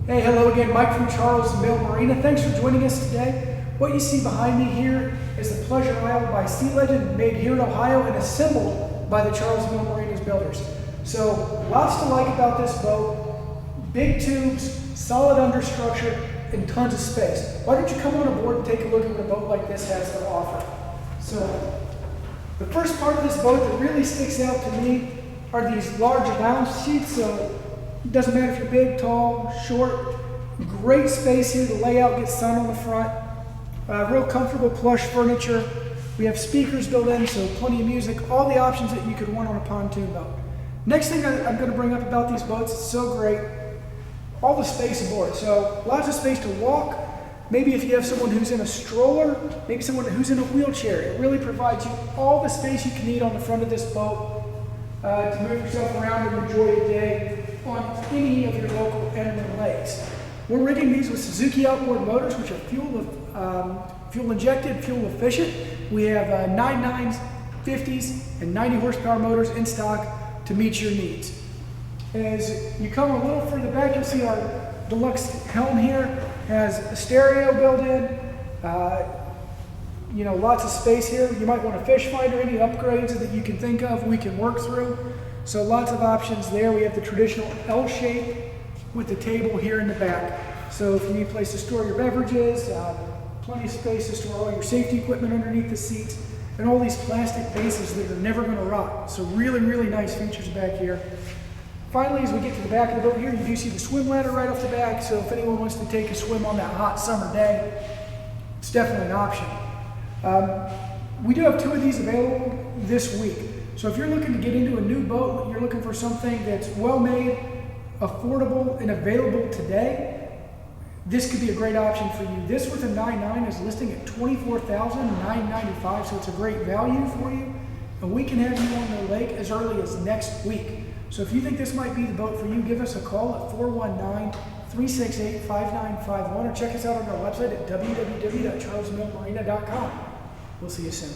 Hey, hello again, Mike from Charles Mill Marina. Thanks for joining us today. What you see behind me here is the Pleasure Isle by Sea Legend, made here in Ohio and assembled by the Charles Mill Marina's builders. So, lots to like about this boat. Big tubes, solid understructure, and tons of space. Why don't you come on aboard and take a look at what a boat like this has to offer. So, the first part of this boat that really sticks out to me are these large lounge seats. So, it doesn't matter if you're big, tall, short, great space here. The layout gets sun on the front. Real comfortable plush furniture. We have speakers built in, so plenty of music. All the options that you could want on a pontoon boat. Next thing I'm going to bring up about these boats, it's so great, all the space aboard. So lots of space to walk. Maybe if you have someone who's in a stroller, maybe someone who's in a wheelchair, it really provides you all the space you can need on the front of this boat to move yourself around and enjoy a day on any of your local inland lakes. We're rigging these with Suzuki outboard motors, which are fuel injected, fuel efficient. We have 9.9s, 50s, and 90 horsepower motors in stock to meet your needs. As you come a little further back, you'll see our deluxe helm here has a stereo built in. Lots of space here. You might want a fish finder, any upgrades that you can think of, we can work through. So lots of options there. We have the traditional L shape with the table here in the back. So if you need a place to store your beverages, plenty of space to store all your safety equipment underneath the seats, and all these plastic bases that are never going to rot. So really, really nice features back here. Finally, as we get to the back of the boat here, you do see the swim ladder right off the back. So if anyone wants to take a swim on that hot summer day, it's definitely an option. We do have 2 of these available this week. So if you're looking to get into a new boat, you're looking for something that's well made, affordable, and available today, this could be a great option for you. This with a 9.9 is listing at $24,995, so it's a great value for you. And we can have you on the lake as early as next week. So if you think this might be the boat for you, give us a call at 419-368-5951 or check us out on our website at www.charlesmillmarina.com. We'll see you soon.